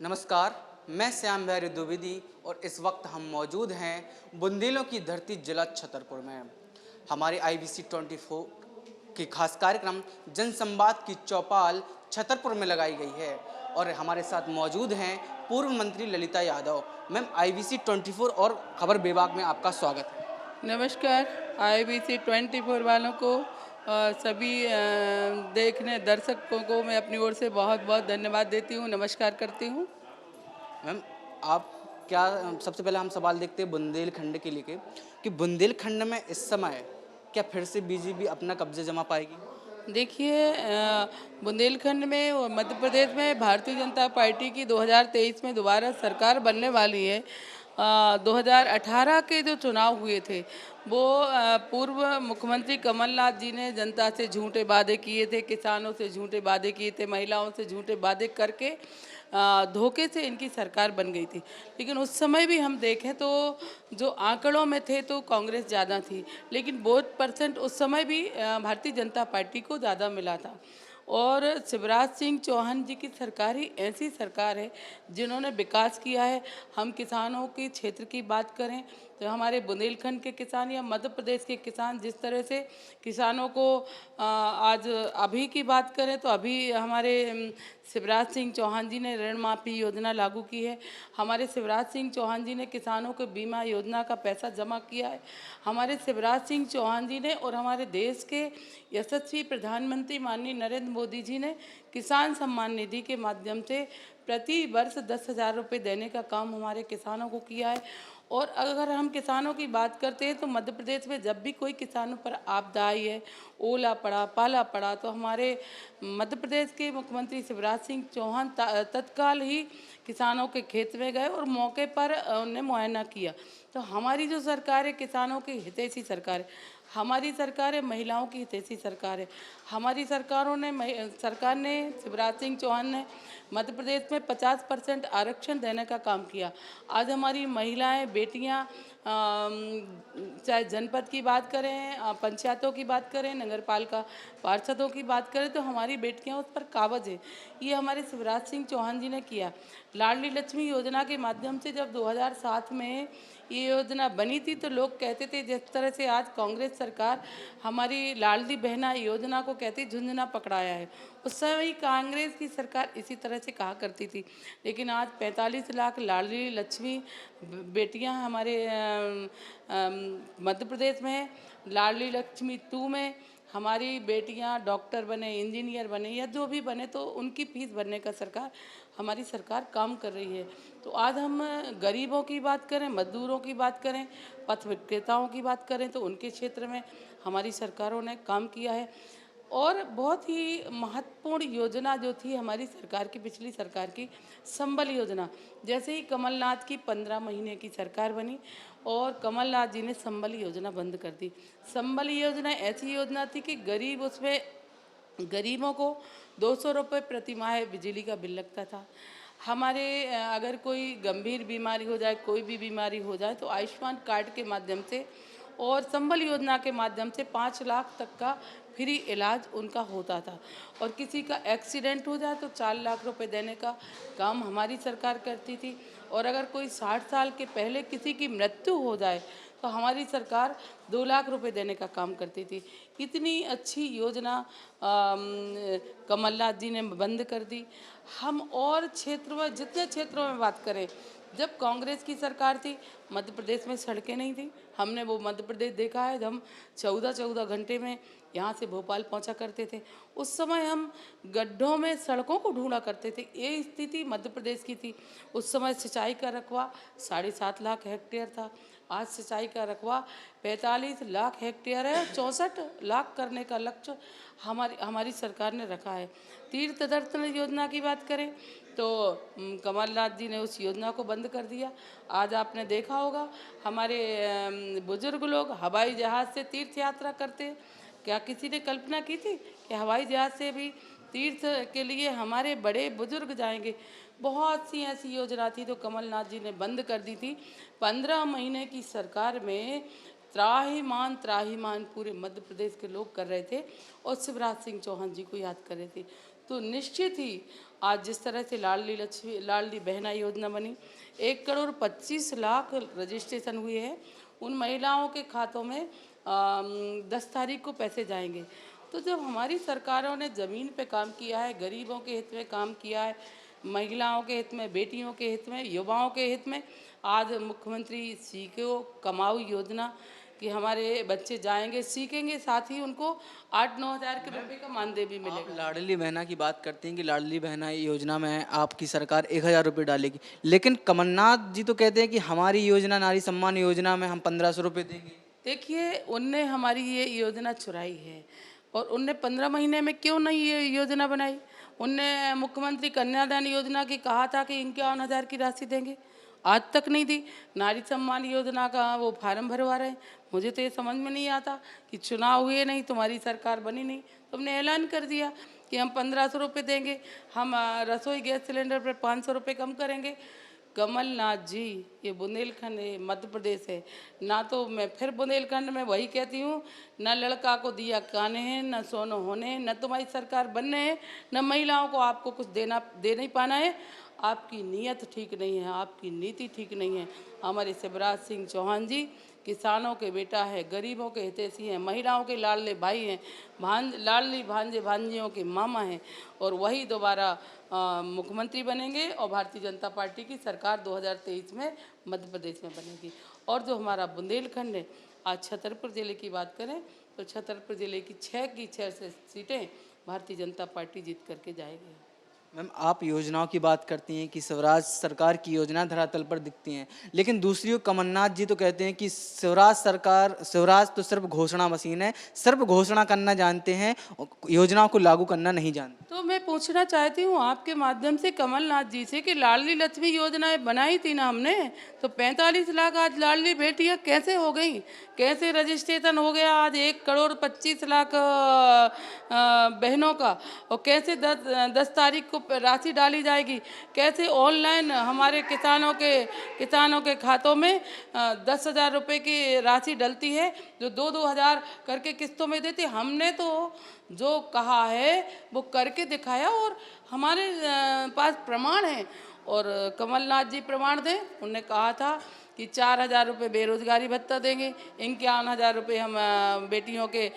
नमस्कार, मैं श्याम बिहारी द्विवेदी और इस वक्त हम मौजूद हैं बुंदेलों की धरती जिला छतरपुर में। हमारे IBC 24 की खास कार्यक्रम जनसंवाद की चौपाल छतरपुर में लगाई गई है और हमारे साथ मौजूद हैं पूर्व मंत्री ललिता यादव। मैम, IBC 24 और खबर विभाग में आपका स्वागत है। नमस्कार। IBC 24 वालों को सभी देखने दर्शकों को मैं अपनी ओर से बहुत बहुत धन्यवाद देती हूँ, नमस्कार करती हूँ। मैम, आप क्या सबसे पहले हम सवाल देखते हैं बुंदेलखंड के लेके कि बुंदेलखंड में इस समय क्या फिर से बीजेपी अपना कब्जे जमा पाएगी? देखिए, बुंदेलखंड में और मध्य प्रदेश में भारतीय जनता पार्टी की 2023 में दोबारा सरकार बनने वाली है। 2018 के जो चुनाव हुए थे वो पूर्व मुख्यमंत्री कमलनाथ जी ने जनता से झूठे वादे किए थे, किसानों से झूठे वादे किए थे, महिलाओं से झूठे वादे करके धोखे से इनकी सरकार बन गई थी। लेकिन उस समय भी हम देखें तो जो आंकड़ों में थे तो कांग्रेस ज़्यादा थी, लेकिन वोट परसेंट उस समय भी भारतीय जनता पार्टी को ज़्यादा मिला था। और शिवराज सिंह चौहान जी की सरकार ही ऐसी सरकार है जिन्होंने विकास किया है। हम किसानों की क्षेत्र की बात करें तो हमारे बुंदेलखंड के किसान या मध्य प्रदेश के किसान जिस तरह से किसानों को आज अभी की बात करें तो अभी हमारे शिवराज सिंह चौहान जी ने ऋण माफ़ी योजना लागू की है। हमारे शिवराज सिंह चौहान जी ने किसानों को बीमा योजना का पैसा जमा किया है। हमारे शिवराज सिंह चौहान जी ने और हमारे देश के यशस्वी प्रधानमंत्री माननीय नरेंद्र मोदी जी ने किसान सम्मान निधि के माध्यम से प्रति वर्ष 10,000 रुपये देने का काम हमारे किसानों को किया है। और अगर हम किसानों की बात करते हैं तो मध्य प्रदेश में जब भी कोई किसानों पर आपदा आई है, ओला पड़ा, पाला पड़ा, तो हमारे मध्य प्रदेश के मुख्यमंत्री शिवराज सिंह चौहान तत्काल ही किसानों के खेत में गए और मौके पर उन्हें मुआयना किया। तो हमारी जो सरकार है किसानों की हितैषी सरकार है, हमारी सरकार है महिलाओं की हितैषी सरकार है। हमारी सरकार ने शिवराज सिंह चौहान ने मध्य प्रदेश में 50% आरक्षण देने का काम किया। आज हमारी महिलाएं, बेटियां, चाहे जनपद की बात करें, पंचायतों की बात करें, नगर पालिका पार्षदों की बात करें, तो हमारी बेटियां उस पर काबिज है। ये हमारे शिवराज सिंह चौहान जी ने किया। लाडली लक्ष्मी योजना के माध्यम से जब 2007 में ये योजना बनी थी तो लोग कहते थे जिस तरह से आज कांग्रेस सरकार हमारी लाडली बहना योजना को कहती झुंझुना पकड़ाया है, उस समय कांग्रेस की सरकार इसी तरह से कहा करती थी। लेकिन आज 45 लाख लाडली लक्ष्मी बेटियां हमारे मध्य प्रदेश में है। लाडली लक्ष्मी 2 में हमारी बेटियां डॉक्टर बने, इंजीनियर बने या जो भी बने, तो उनकी फीस भरने का हमारी सरकार काम कर रही है। तो आज हम गरीबों की बात करें, मजदूरों की बात करें, पथ विक्रेताओं की बात करें तो उनके क्षेत्र में हमारी सरकारों ने काम किया है। और बहुत ही महत्वपूर्ण योजना जो थी हमारी सरकार की, पिछली सरकार की, संबल योजना। जैसे ही कमलनाथ की 15 महीने की सरकार बनी और कमलनाथ जी ने संबल योजना बंद कर दी। संबल योजना ऐसी योजना थी कि गरीबों को 200 रुपये प्रति माह बिजली का बिल लगता था। हमारे अगर कोई गंभीर बीमारी हो जाए, कोई भी बीमारी हो जाए, तो आयुष्मान कार्ड के माध्यम से और संबल योजना के माध्यम से 5 लाख तक का फ्री इलाज उनका होता था। और किसी का एक्सीडेंट हो जाए तो 4 लाख रुपए देने का काम हमारी सरकार करती थी। और अगर कोई 60 साल के पहले किसी की मृत्यु हो जाए तो हमारी सरकार 2 लाख रुपए देने का काम करती थी। इतनी अच्छी योजना कमलनाथ जी ने बंद कर दी। हम और क्षेत्र में, जितने क्षेत्रों में बात करें, जब कांग्रेस की सरकार थी मध्य प्रदेश में सड़कें नहीं थी। हमने वो मध्य प्रदेश देखा है जब हम 14-14 घंटे में यहाँ से भोपाल पहुँचा करते थे। उस समय हम गड्ढों में सड़कों को ढूंढा करते थे, ये स्थिति मध्य प्रदेश की थी। उस समय सिंचाई का रकबा 7.5 लाख हेक्टेयर था। आज सिंचाई का रकबा 45 लाख हेक्टेयर है। 64 लाख करने का लक्ष्य हमारी सरकार ने रखा है। तीर्थ दर्शन योजना की बात करें तो कमलनाथ जी ने उस योजना को बंद कर दिया। आज आपने देखा होगा हमारे बुजुर्ग लोग हवाई जहाज़ से तीर्थ यात्रा करते हैं। क्या किसी ने कल्पना की थी कि हवाई जहाज़ से भी तीर्थ के लिए हमारे बड़े बुजुर्ग जाएंगे? बहुत सी ऐसी योजना थी तो कमलनाथ जी ने बंद कर दी थी। 15 महीने की सरकार में त्राहिमाम त्राहिमाम पूरे मध्य प्रदेश के लोग कर रहे थे और शिवराज सिंह चौहान जी को याद कर रहे थे। तो निश्चित ही आज जिस तरह से लाडली बहना योजना बनी, 1,25,00,000 रजिस्ट्रेशन हुए हैं, उन महिलाओं के खातों में 10 तारीख को पैसे जाएंगे। तो जब हमारी सरकारों ने ज़मीन पे काम किया है, गरीबों के हित में काम किया है, महिलाओं के हित में, बेटियों के हित में, युवाओं के हित में, आज मुख्यमंत्री सीखो कमाओ योजना कि हमारे बच्चे जाएंगे सीखेंगे, साथ ही उनको 8-9 हज़ार के रुपए का मानदेय भी आप मिलेगा। लाडली बहना की बात करती हैं कि लाडली बहना योजना में आपकी सरकार 1,000 रुपये डालेगी, लेकिन कमलनाथ जी तो कहते हैं कि हमारी योजना नारी सम्मान योजना में हम 1,500 रुपये देंगे। देखिए, उनने हमारी ये योजना चुराई है और उनने 15 महीने में क्यों नहीं ये योजना बनाई। उनने मुख्यमंत्री कन्यादान योजना की कहा था कि 51,000 की राशि देंगे, आज तक नहीं दी। नारी सम्मान योजना का वो फार्म भरवा रहे हैं। मुझे तो ये समझ में नहीं आता कि चुनाव हुए नहीं, तुम्हारी सरकार बनी नहीं, तुमने ऐलान कर दिया कि हम 1,500 रुपये देंगे, हम रसोई गैस सिलेंडर पर 500 रुपये कम करेंगे। कमलनाथ जी, ये बुंदेलखंड है, मध्य प्रदेश है ना। तो मैं फिर बुंदेलखंड में वही कहती हूँ, न लड़का को दिया काने हैं, न सोनो होने हैं, न तुम्हारी सरकार बनने हैं, न महिलाओं को आपको कुछ दे नहीं पाना है। आपकी नीयत ठीक नहीं है, आपकी नीति ठीक नहीं है। हमारे शिवराज सिंह चौहान जी किसानों के बेटा है, गरीबों के हितैषी हैं, महिलाओं के लाडले भाई हैं, लाडली भांजे भांजियों के मामा हैं, और वही दोबारा मुख्यमंत्री बनेंगे और भारतीय जनता पार्टी की सरकार 2023 में मध्य प्रदेश में बनेगी। और जो हमारा बुंदेलखंड है, आज छतरपुर ज़िले की बात करें तो छतरपुर ज़िले की 6 की 6 सीटें भारतीय जनता पार्टी जीत करके जाएगी। मैम, आप योजनाओं की बात करती हैं कि स्वराज सरकार की योजना धरातल पर दिखती हैं, लेकिन दूसरी ओर कमलनाथ जी तो कहते हैं कि स्वराज तो सिर्फ घोषणा मशीन है, सिर्फ घोषणा करना जानते हैं, योजनाओं को लागू करना नहीं जानते। तो मैं पूछना चाहती हूँ आपके माध्यम से कमलनाथ जी से कि लाडली लक्ष्मी योजनाएं बनाई थी ना हमने, तो 45 लाख आज लाडली बेटियां कैसे हो गई, कैसे रजिस्ट्रेशन हो गया आज 1,25,00,000 बहनों का, और कैसे 10 तारीख को राशि डाली जाएगी, कैसे ऑनलाइन हमारे किसानों के खातों में 10,000 रुपये की राशि डलती है, जो 2-2 हज़ार करके किस्तों में देते। हमने तो जो कहा है वो करके दिखाया और हमारे पास प्रमाण है। और कमलनाथ जी प्रमाण दें, उन्होंने कहा था कि 4,000 रुपये बेरोजगारी भत्ता देंगे, 51,000 रुपये हम बेटियों के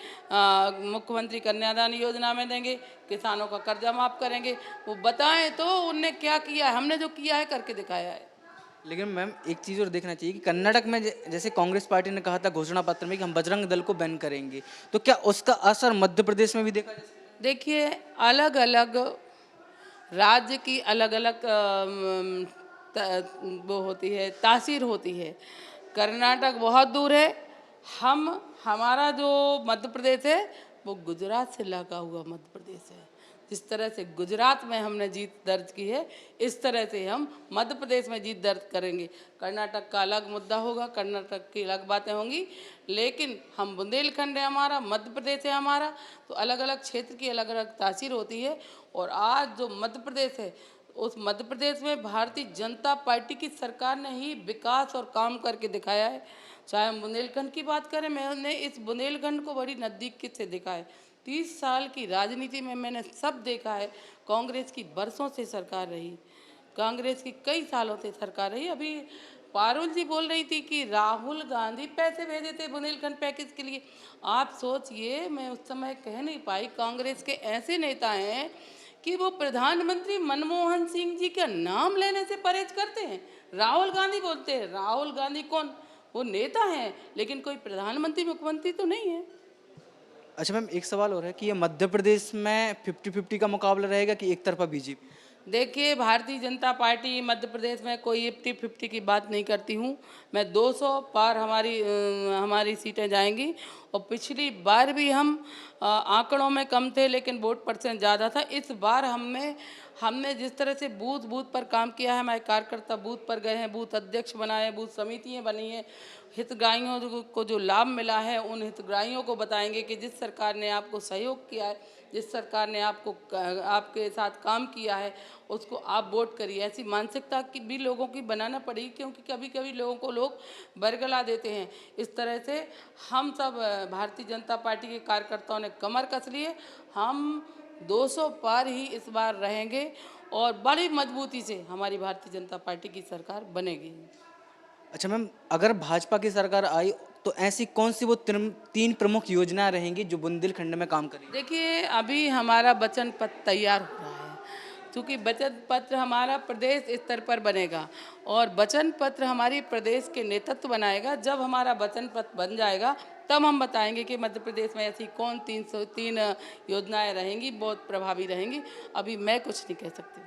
मुख्यमंत्री कन्यादान योजना में देंगे, किसानों का कर्जा माफ़ करेंगे। वो बताएं तो उनने क्या किया है, हमने जो किया है करके दिखाया है। लेकिन मैम, एक चीज़ और देखना चाहिए कि कर्नाटक में जैसे कांग्रेस पार्टी ने कहा था घोषणा पत्र में कि हम बजरंग दल को बैन करेंगे, तो क्या उसका असर मध्य प्रदेश में भी देखा जा सकता है? देखिए, अलग अलग राज्य की अलग अलग वो होती है, तासीर होती है। कर्नाटक बहुत दूर है, हमारा जो मध्य प्रदेश है वो गुजरात से लगा हुआ मध्य प्रदेश है। जिस तरह से गुजरात में हमने जीत दर्ज की है, इस तरह से हम मध्य प्रदेश में जीत दर्ज करेंगे। कर्नाटक का अलग मुद्दा होगा, कर्नाटक की अलग बातें होंगी, लेकिन हम बुंदेलखंड है हमारा, मध्य प्रदेश है हमारा, तो अलग अलग क्षेत्र की अलग अलग तासीर होती है। और आज जो मध्य प्रदेश है, उस मध्य प्रदेश में भारतीय जनता पार्टी की सरकार ने ही विकास और काम करके दिखाया है। चाहे हम बुंदेलखंड की बात करें, मैंने इस बुंदेलखंड को बड़ी नज़दीक से देखा है। 30 साल की राजनीति में मैंने सब देखा है। कांग्रेस की बरसों से सरकार रही, कांग्रेस की कई सालों से सरकार रही। अभी पारुल जी बोल रही थी कि राहुल गांधी पैसे भेजे थे बुंदेलखंड पैकेज के लिए। आप सोचिए, मैं उस समय कह नहीं पाई, कांग्रेस के ऐसे नेता हैं कि वो प्रधानमंत्री मनमोहन सिंह जी का नाम लेने से परहेज करते हैं। राहुल गांधी बोलते हैं, राहुल गांधी कौन, वो नेता हैं, लेकिन कोई प्रधानमंत्री मुख्यमंत्री तो नहीं है। अच्छा मैम, एक सवाल और है कि ये मध्य प्रदेश में 50-50 का मुकाबला रहेगा कि एक तरफा बीजेपी? देखिए, भारतीय जनता पार्टी मध्य प्रदेश में कोई 50-50 की बात नहीं करती हूँ मैं। 200 पार हमारी सीटें जाएंगी। और पिछली बार भी हम आंकड़ों में कम थे, लेकिन वोट परसेंट ज़्यादा था। इस बार हमने जिस तरह से बूथ बूथ पर काम किया है, हमारे कार्यकर्ता बूथ पर गए हैं, बूथ अध्यक्ष बनाए, बूथ समितियाँ बनी हैं, हितग्राहियों को जो लाभ मिला है उन हितग्राहियों को बताएंगे कि जिस सरकार ने आपको सहयोग किया है, जिस सरकार ने आपके साथ काम किया है, उसको आप वोट करिए। ऐसी मानसिकता की भी लोगों की बनाना पड़ेगी, क्योंकि कभी कभी लोगों को लोग बरगला देते हैं। इस तरह से हम सब भारतीय जनता पार्टी के कार्यकर्ताओं ने कमर कस ली है। हम 200 पार ही इस बार रहेंगे और बड़ी मजबूती से हमारी भारतीय जनता पार्टी की सरकार बनेगी। अच्छा मैम, अगर भाजपा की सरकार आई तो ऐसी कौन सी वो तीन प्रमुख योजनाएं रहेंगी जो बुंदेलखंड में काम करेंगी? देखिए, अभी हमारा वचन पत्र तैयार हो रहा है, क्योंकि वचन पत्र हमारा प्रदेश स्तर पर बनेगा और वचन पत्र हमारी प्रदेश के नेतृत्व बनाएगा। जब हमारा वचन पत्र बन जाएगा तब हम बताएंगे कि मध्य प्रदेश में ऐसी कौन 303 योजनाएं रहेंगी, बहुत प्रभावी रहेंगी। अभी मैं कुछ नहीं कह सकती।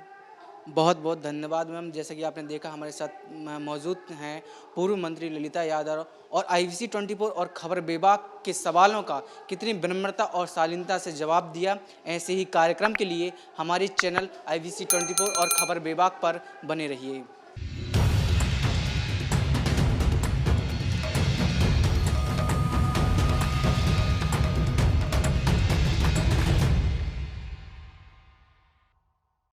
बहुत बहुत धन्यवाद मैम। जैसे कि आपने देखा, हमारे साथ मौजूद हैं पूर्व मंत्री ललिता यादव और IBC 24 और खबर विभाग के सवालों का कितनी विनम्रता और शालीनता से जवाब दिया। ऐसे ही कार्यक्रम के लिए हमारे चैनल IBC 24 और खबर विभाग पर बने रहिए।